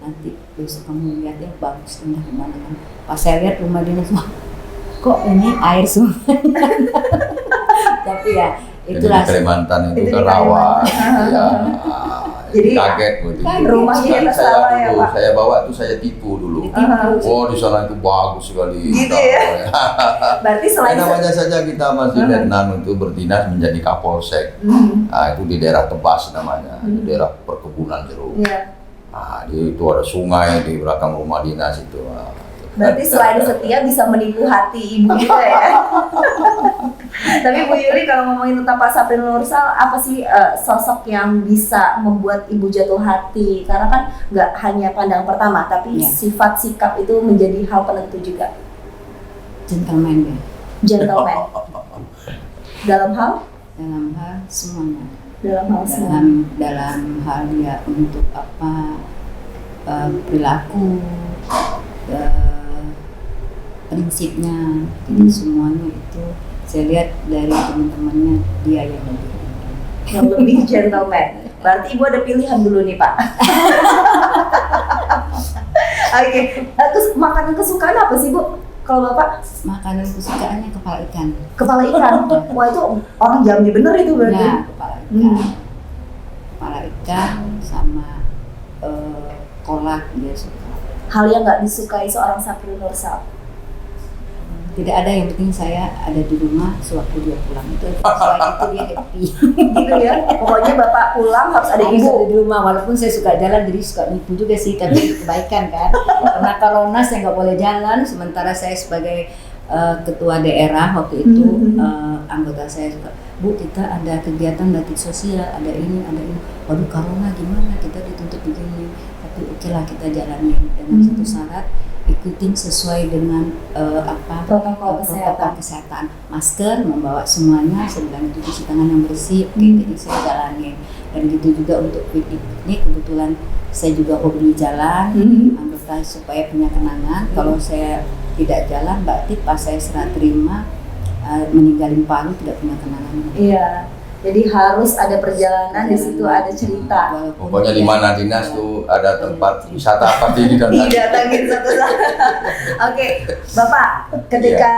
Nanti besok kamu lihat ya bagus indah gimana kan. Pas saya lihat rumah dinas, kok ini air sungai. Tapi ya itulah. Di Kalimantan itu Itu di kan rawan. Ya. Jadi Kaget waktu kan itu. rumahnya Sekali kita salah ya, Pak. saya bawa tuh saya tipu dulu. Oh di sana itu bagus sekali. Gitu ya. Berarti selain Namanya saja kita masih letnan untuk berdinas menjadi kapolsek. Nah, itu di daerah Tebas namanya, di daerah perkebunan jeruk. Iya. Nah, itu ada sungai di belakang rumah dinas itu. Nah, Berarti selain setia bisa menipu hati ibu juga ya. Tapi Bu Yuli kalau ngomongin tentang Pak Syafril Nursal, apa sih sosok yang bisa membuat ibu jatuh hati? Karena kan nggak hanya pandang pertama, tapi sifat sikap itu menjadi hal penentu juga. Gentleman ya. Gentleman. Dalam hal Semuanya. Dalam hal ya untuk perilaku, prinsipnya, jadi semuanya itu saya lihat dari teman-temannya dia yang lebih gentleman. Berarti ibu ada pilihan dulu nih Pak. Oke. Terus makanan kesukaan apa sih Bu? Kalau Bapak? Makanan kesukaannya kepala ikan. Kepala ikan. Wah itu orang Jambi bener itu berarti. Ya, kepala ikan. Kepala ikan sama kolak dia suka. Hal yang nggak disukai seorang Syafril Nursal? Tidak ada, yang penting saya ada di rumah sewaktu dia pulang, itu selain itu dia happy. Gitu ya. Pokoknya Bapak pulang harus ada Harus ibu. ada di rumah, walaupun saya suka jalan jadi suka nipu juga sih, tapi itu kebaikan kan. Karena corona saya nggak boleh jalan, sementara saya sebagai ketua daerah waktu itu anggota saya suka, Bu kita ada kegiatan bakti sosial, ada ini. Waduh corona gimana, kita dituntut begini, tapi oke lah kita jalanin dengan satu syarat, ikutin sesuai dengan protokol kesehatan, masker, membawa semuanya, saya bilang itu cuci tangan yang bersih, jadi saya jalanin. Dan gitu juga untuk piknik, kebetulan saya juga hobi jalan, anggota supaya punya kenangan. Kalau saya tidak jalan, berarti pas saya serah terima meninggalin Palu tidak punya kenangan. Iya. Jadi harus ada perjalanan, di situ ada cerita. Pokoknya di mana dinas tuh ada tempat wisata pasti didatangin satu-satu. Oke, Bapak, ketika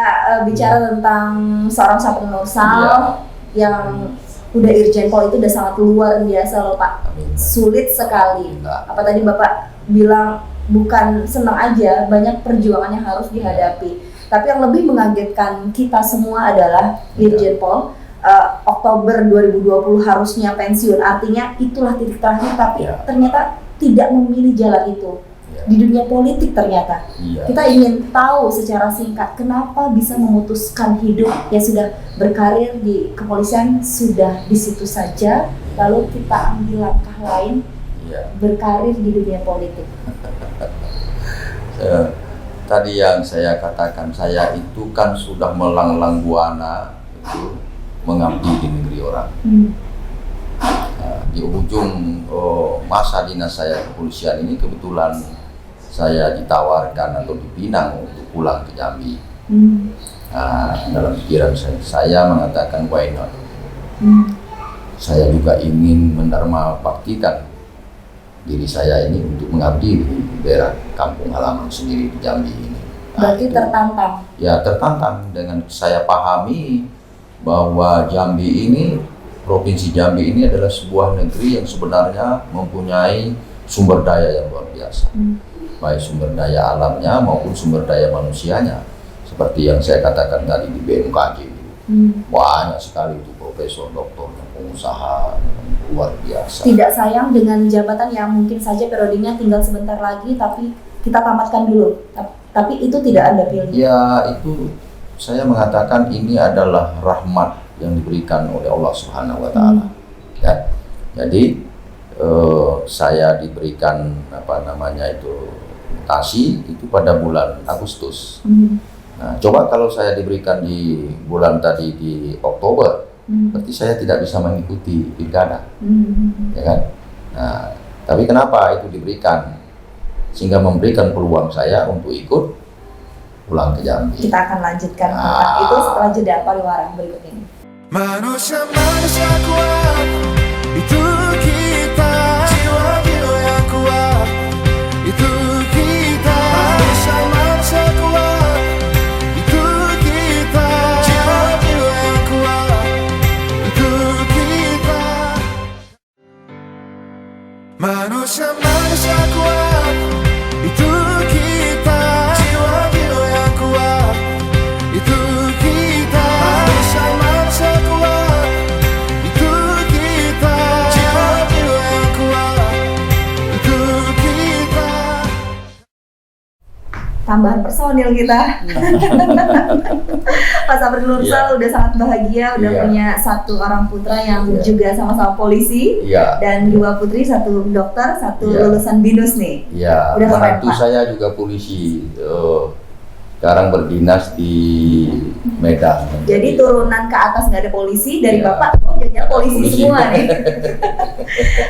bicara tentang seorang Syafril Nursal yang udah Irjen Pol itu udah sangat luar biasa loh Pak. Sulit sekali. Apa tadi Bapak bilang bukan senang aja, banyak perjuangan yang harus dihadapi. Tapi yang lebih mengagetkan kita semua adalah Irjen Pol Oktober 2020 harusnya pensiun, artinya itulah titik terakhir, tapi ternyata tidak memilih jalan itu di dunia politik. Ternyata kita ingin tahu secara singkat kenapa bisa memutuskan hidup yang sudah berkarir di kepolisian sudah di situ saja, lalu kita ambil langkah lain berkarir di dunia politik. Tadi yang saya katakan, saya itu kan sudah melanglang buana itu mengabdi di negeri orang. Di ujung masa dinas saya kepolisian ini kebetulan saya ditawarkan atau dipinang untuk pulang ke Jambi. Dalam pikiran saya mengatakan why not. Saya juga ingin mendharma baktikan diri saya ini untuk mengabdi di daerah kampung halaman sendiri di Jambi ini. Berarti tertantang? Ya, tertantang dengan saya pahami bahwa Jambi ini, Provinsi Jambi ini adalah sebuah negeri yang sebenarnya mempunyai sumber daya yang luar biasa. baik sumber daya alamnya maupun sumber daya manusianya. Seperti yang saya katakan tadi di BMKG itu, banyak sekali itu profesor, doktor, pengusaha, luar biasa. Tidak sayang dengan jabatan yang mungkin saja periodenya tinggal sebentar lagi, tapi kita tamatkan dulu. Tapi itu tidak Anda pilih. Ya, itu saya mengatakan ini adalah rahmat yang diberikan oleh Allah Subhanahu wa taala. Ya. Jadi saya diberikan mutasi itu pada bulan Agustus. Nah, coba kalau saya diberikan di bulan tadi di Oktober, berarti saya tidak bisa mengikuti pilkada, ya kan? Nah, tapi kenapa itu diberikan? Sehingga memberikan peluang saya untuk ikut pulang ke Jambi. Kita akan lanjutkan tentang itu setelah jeda pariwara berikut ini. Manusia kuat, itu kita. Jiwa yang kuat, itu kita. Manusia kuat, itu kita. Jiwa yang kuat, itu kita. Manusia kuat, itu kita. Jiwa yang kuat, itu kita. Manusia kuat, itu kita. Jiwa yang kuat, itu kita. Tambahan personil kita. Pak Safril Nursal udah sangat bahagia, udah punya satu orang putra yang juga sama-sama polisi, dan 2 putri, 1 dokter, 1 lulusan BINUS nih. Iya, Udah keren, menantu Pak. saya juga polisi. Sekarang berdinas di Medan. Jadi turunan ke atas nggak ada polisi, dari Iya. bapak jadinya polisi Polisi. semua nih.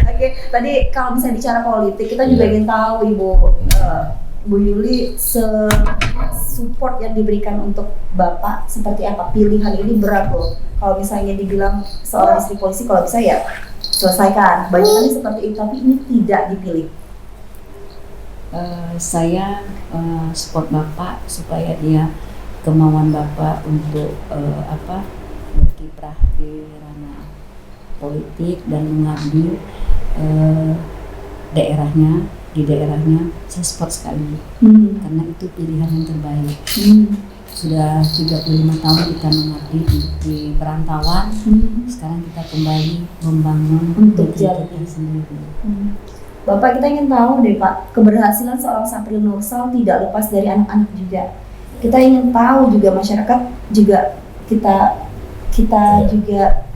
Oke, tadi kalau misalnya bicara politik, kita juga ingin tahu Ibu Bu Yuli, support yang diberikan untuk Bapak seperti apa? Pilihan ini berat loh. Kalau misalnya dibilang seorang istri polisi, kalau bisa ya selesaikan. Banyak kali seperti itu, tapi ini tidak dipilih. Saya support Bapak supaya dia kemauan Bapak untuk berkiprah di ranah politik dan mengabdi di daerahnya, saya support sekali karena itu pilihan yang terbaik. Sudah 35 tahun kita mengabdi di perantauan, sekarang kita kembali membangun Untuk negeri Jambi. kita sendiri. Bapak, kita ingin tahu deh Pak, keberhasilan seorang Safril Nursal tidak lepas dari anak-anak juga. Kita ingin tahu juga, masyarakat juga kita juga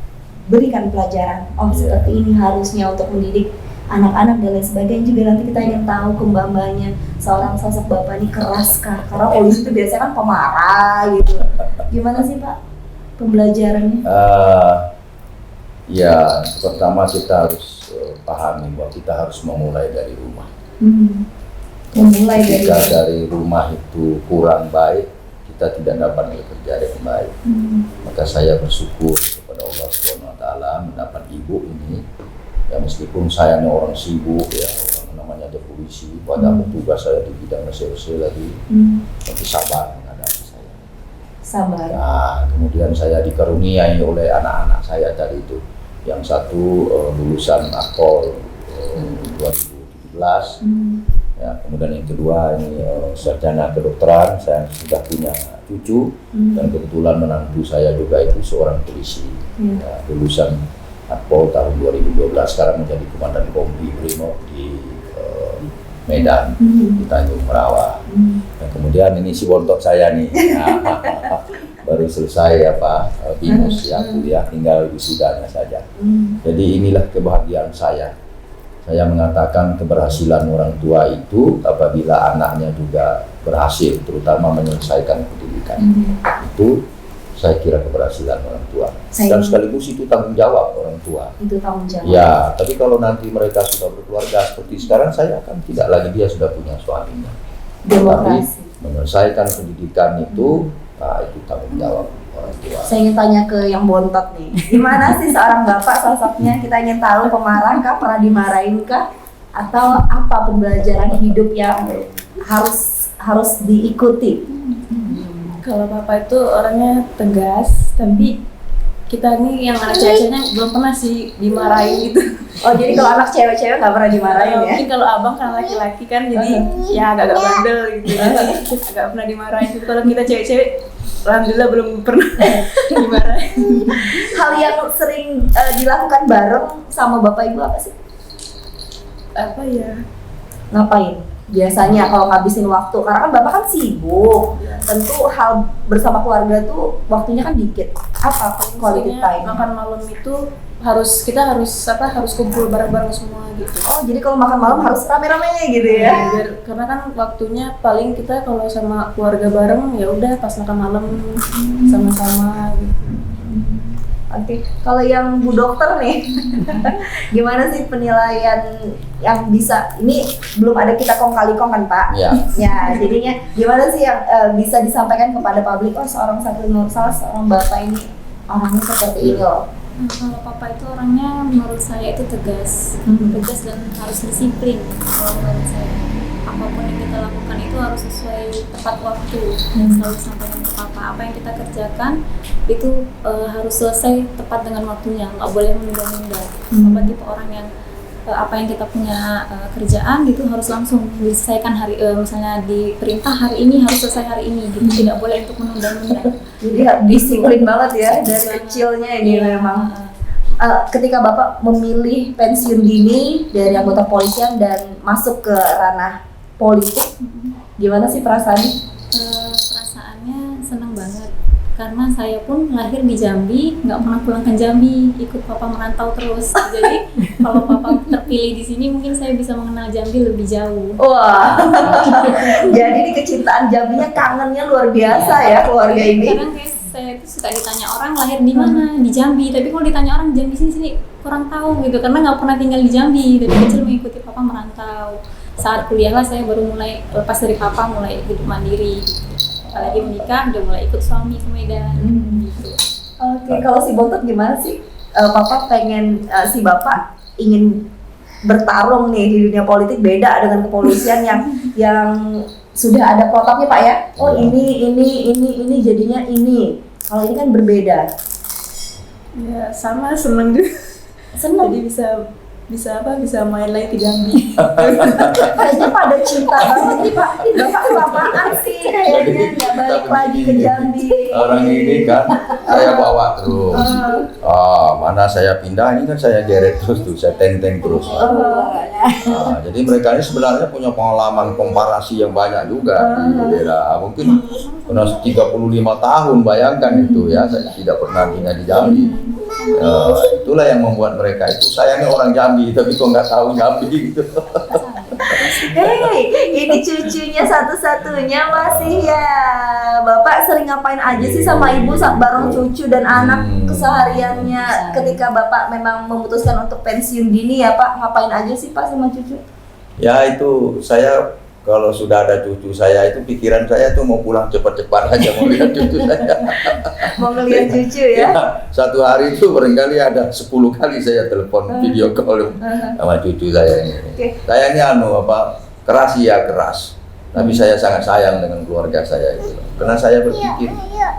berikan pelajaran. Oh, seperti ini harusnya untuk mendidik anak-anak dan lain sebagainya. Juga nanti kita ingin tahu kembangnya seorang sosok Bapak ini keras kah? Karena polisi itu biasanya kan pemarah gitu. Gimana sih Pak pembelajarannya? Ya, pertama kita harus pahami bahwa kita harus memulai dari rumah. Memulai Jika dari rumah itu kurang baik, kita tidak dapat bekerja dengan baik. Maka saya bersyukur kepada Allah SWT mendapat ibu ini. Ya, meskipun saya ini orang sibuk, ya orang namanya ada polisi, padahal tugas saya di bidang reserse lagi, tapi sabar menghadapi saya. Sabar. Nah, kemudian saya dikaruniai oleh anak-anak saya tadi itu, yang satu lulusan Akpol 2017, ya, kemudian yang kedua ini sarjana kedokteran. Saya sudah punya cucu, dan kebetulan menantu saya juga itu seorang polisi, ya, lulusan Akpol tahun 2012, sekarang menjadi komandan kompi Brimob di Medan, di Tanjung Merawa. Dan kemudian ini si bontot saya nih, baru selesai BINUS, ya, kuliah, tinggal wisudanya saja. Jadi inilah kebahagiaan saya. Saya mengatakan keberhasilan orang tua itu apabila anaknya juga berhasil, terutama menyelesaikan pendidikan. Itu saya kira keberhasilan orang tua. Dan sekaligus itu tanggung jawab orang tua. Itu tanggung jawab. Ya, tapi kalau nanti mereka sudah berkeluarga seperti sekarang, saya kan tidak lagi, dia sudah punya suaminya. Tapi menyelesaikan pendidikan itu, itu tanggung jawab orang tua. Saya ingin tanya ke yang bontot nih, gimana sih seorang bapak sosoknya? Kita ingin tahu, pemarah kah, pernah dimarahin kah, atau apa pembelajaran hidup yang harus diikuti? Kalau Bapak itu orangnya tegas, tapi kita nih yang anak cewek-ceweknya belum pernah sih dimarahin gitu. Oh jadi kalau anak cewek-cewek nggak pernah dimarahin ya? Mungkin kalau abang kan laki-laki kan jadi ya agak-agak bandel gitu. Agak pernah dimarahin. Tapi kalau kita cewek-cewek, alhamdulillah belum pernah dimarahin. Hal yang sering dilakukan bareng sama bapak ibu apa sih? Apa ya? Ngapain? Biasanya kalau ngabisin waktu, karena kan bapak kan sibuk, tentu hal bersama keluarga tuh waktunya kan dikit. Apa quality Misalnya time? makan malam itu kita harus kumpul bareng-bareng semua gitu. Oh jadi kalau makan malam harus rame-rame gitu ya? Karena kan waktunya paling kita kalau sama keluarga bareng ya udah pas makan malam sama-sama gitu. Oke, kalau yang Bu Dokter nih, gimana sih penilaian yang bisa, ini belum ada kita kong kali kong kan Pak? Ya. Ya, jadinya gimana sih yang bisa disampaikan kepada publik, oh seorang Syafril Nursal, seorang bapak ini orangnya seperti ini loh. Kalau papa itu orangnya menurut saya itu tegas, tegas dan harus disiplin. Kalau menurut saya, apapun yang kita lakukan itu harus sesuai tepat waktu. Selalu sampaikan ke papa, apa yang kita kerjakan itu harus selesai tepat dengan waktunya, nggak boleh menunda-nunda. Papa tipe orang yang apa yang kita punya kerjaan gitu harus langsung diselesaikan hari, misalnya di perintah hari ini harus selesai hari ini gitu, tidak boleh untuk menunda-nunda. Jadi disiplin banget ya dari kecilnya ini memang. Ketika Bapak memilih pensiun dini dari anggota polisian dan masuk ke ranah politik, gimana sih perasaannya? Perasaannya senang banget karena saya pun lahir di Jambi, nggak pernah pulang ke Jambi, ikut papa merantau terus. Jadi kalau papa terpilih di sini mungkin saya bisa mengenal Jambi lebih jauh. Wah, jadi di kecintaan Jambinya kangennya luar biasa ya keluarga ini. Kadang kayak saya itu suka ditanya orang lahir di mana, di Jambi. Tapi kalau ditanya orang Jambi sini kurang tahu gitu, karena nggak pernah tinggal di Jambi. Dari kecil mengikuti papa merantau. Saat kuliah lah saya baru mulai lepas dari papa, mulai hidup mandiri. Apalagi menikah udah mulai ikut suami ke Medan. Gitu. Oke, kalau si Bontot gimana sih? Papa pengen si Bapak ingin bertarung nih di dunia politik, beda dengan kepolisian yang sudah ada protapnya Pak ya. Oh ini jadinya ini. Kalau ini kan berbeda. Ya sama, seneng juga. Seneng. Jadi bisa main lagi ke Jambi. Kayaknya pada cinta banget nih Pak. Bapak kelamaan sih kayaknya nggak balik lagi ke Jambi. Orang ini kan saya bawa terus. Mana saya pindah ini kan saya geret terus tuh, saya tenteng terus. Jadi mereka ini sebenarnya punya pengalaman komparasi yang banyak juga di daerah. Mungkin pernah 35 tahun, bayangkan itu ya, saya tidak pernah tinggal di Jambi. Itulah yang membuat mereka itu sayangnya orang Jambi tapi kok nggak tahu Jambi gitu. Hei, ini cucunya satu-satunya masih ya. Bapak sering ngapain aja sih sama ibu bareng cucu dan anak kesehariannya ketika Bapak memang memutuskan untuk pensiun dini ya Pak? Ngapain aja sih Pak sama cucu? Ya itu saya kalau sudah ada cucu saya itu pikiran saya tuh mau pulang cepat-cepat aja mau lihat cucu saya. Mau ngeliat cucu ya? Satu hari itu barangkali ada 10 kali saya telepon video call sama cucu saya ini. Saya ini keras ya keras, tapi saya sangat sayang dengan keluarga saya itu. Karena saya berpikir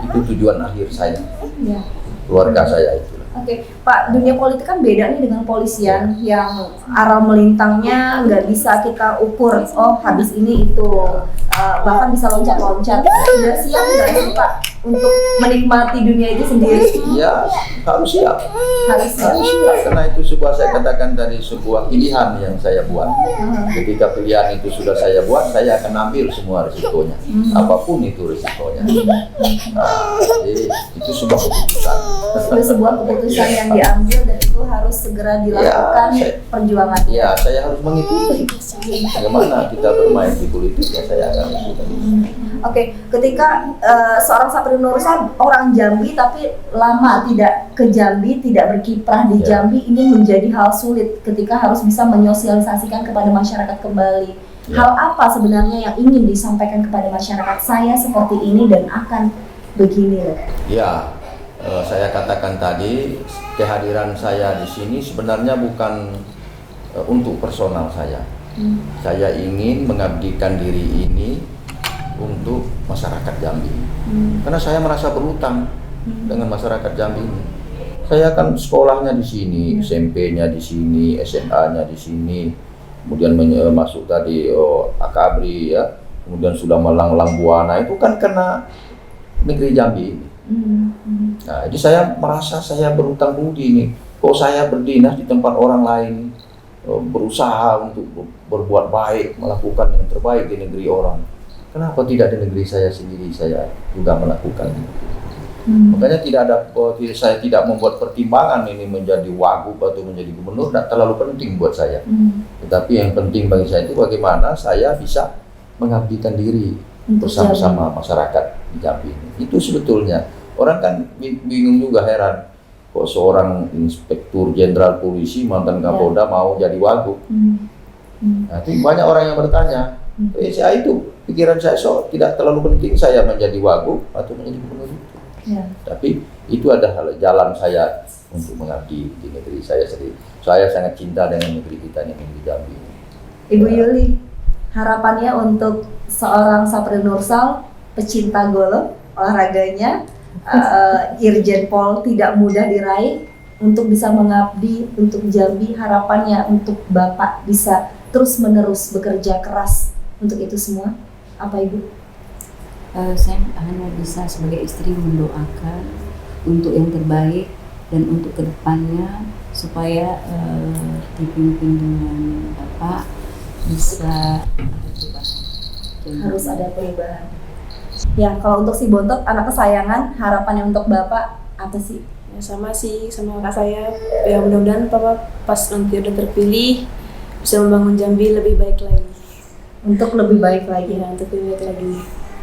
itu tujuan akhir saya, keluarga saya itu. Oke, Pak, dunia politik kan beda nih dengan polisian yang arah melintangnya nggak bisa kita ukur. Oh, habis ini itu bahkan bisa loncat-loncat. Sudah siap nggak sih Pak untuk menikmati dunia itu sendiri? Iya, harus siap. Harus siap. Karena itu saya katakan tadi sebuah pilihan yang saya buat. Ketika pilihan itu sudah saya buat, saya akan ambil semua risikonya, apapun itu risikonya. Jadi itu sebuah keputusan. Itu sebuah keputusan yang diambil dan itu harus segera dilakukan perjuangan. Iya, saya harus mengikuti. Bagaimana kita bermain di politik ya saya akan mengikuti. Oke, ketika seorang Syafril Nursal orang Jambi tapi lama tidak ke Jambi, tidak berkiprah di Jambi, ini menjadi hal sulit ketika harus bisa menyosialisasikan kepada masyarakat kembali. Hal apa sebenarnya yang ingin disampaikan kepada masyarakat? Saya seperti ini dan akan begini loh. Ya, saya katakan tadi kehadiran saya di sini sebenarnya bukan untuk personal saya. Saya ingin mengabdikan diri ini untuk masyarakat Jambi. Karena saya merasa berhutang dengan masyarakat Jambi ini. Saya kan sekolahnya di sini, SMP-nya di sini, SMA-nya di sini, kemudian masuk tadi Akabri ya, kemudian sudah Malang Buana, itu kan kena negeri Jambi ini. Nah, jadi saya merasa saya berhutang budi nih. Kok saya berdinas di tempat orang lain, berusaha untuk berbuat baik, melakukan yang terbaik di negeri orang. Kenapa tidak di negeri saya sendiri saya juga melakukan itu? Makanya saya tidak membuat pertimbangan ini menjadi wagub atau menjadi gubernur, tidak terlalu penting buat saya. Tetapi yang penting bagi saya itu bagaimana saya bisa mengabdikan diri bersama-sama masyarakat di Jambi ini. Itu sebetulnya orang kan bingung juga, heran kok seorang inspektur jenderal polisi mantan Kapolda mau jadi wagub. Nah, itu banyak orang yang bertanya. Saya itu pikiran saya tidak terlalu penting saya menjadi wagub atau menjadi gubernur itu. Tapi itu adalah jalan saya untuk mengabdi di negeri saya sendiri. Saya sangat cinta dengan negeri kita yang di Jambi. Ibu Yuli, harapannya untuk seorang Safril Nursal, pecinta golf, olahraganya, Irjen Pol tidak mudah diraih, untuk bisa mengabdi untuk Jambi, harapannya untuk Bapak bisa terus-menerus bekerja keras untuk itu semua, apa Ibu? Saya hanya bisa sebagai istri mendoakan untuk yang terbaik dan untuk kedepannya supaya dipimpin dengan Bapak bisa harus ada perubahan. Ya, kalau untuk si Bontot, anak kesayangan, harapannya untuk Bapak apa sih? Ya, sama sih, sama kakak saya. Ya mudah-mudahan Papa pas nanti udah terpilih bisa membangun Jambi lebih baik lagi. Untuk lebih baik lagi. Ya, untuk lebih baik lagi.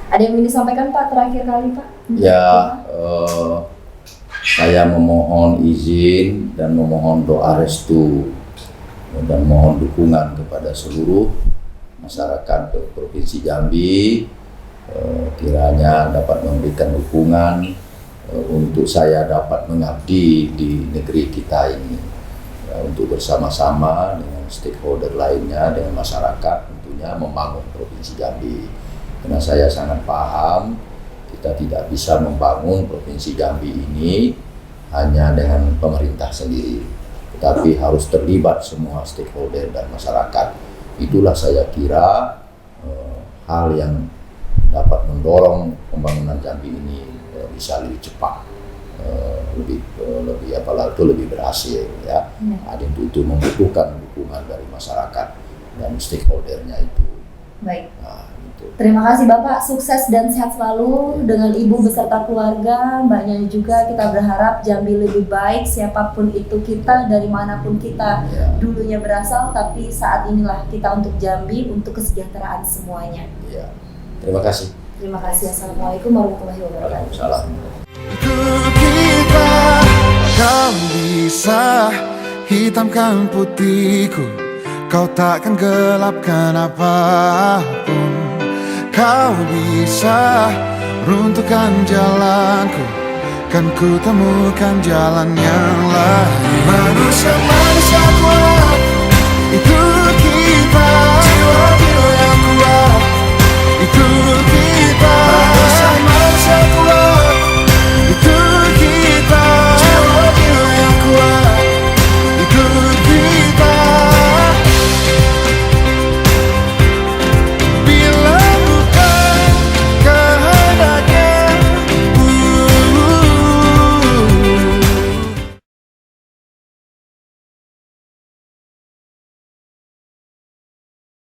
Ada yang ingin disampaikan Pak terakhir kali Pak? Ya, saya memohon izin dan memohon doa restu dan mohon dukungan kepada seluruh masyarakat Provinsi Jambi, kiranya dapat memberikan dukungan untuk saya dapat mengabdi di negeri kita ini, untuk bersama-sama dengan stakeholder lainnya, dengan masyarakat tentunya membangun Provinsi Jambi. Karena saya sangat paham kita tidak bisa membangun Provinsi Jambi ini hanya dengan pemerintah sendiri, tetapi harus terlibat semua stakeholder dan masyarakat. Itulah saya kira hal yang dapat mendorong pembangunan Jambi ini bisa lebih cepat, lebih berhasil ya. Ada itu membutuhkan dukungan dari masyarakat dan stakeholdernya itu. Baik. Nah, itu. Terima kasih Bapak, sukses dan sehat selalu dengan Ibu beserta keluarga, Mbaknya juga. Kita berharap Jambi lebih baik, siapapun itu kita, dari manapun kita dulunya berasal, tapi saat inilah kita untuk Jambi, untuk kesejahteraan semuanya. Ya. Terima kasih. Terima kasih. Assalamualaikum warahmatullahi wabarakatuh. Waalaikumsalam. Untuk kita, kau bisa hitamkan putihku, kau takkan gelapkan apapun. Kau bisa runtuhkan jalanku, kan ku temukan jalan yang lain. Manusia kuat, itu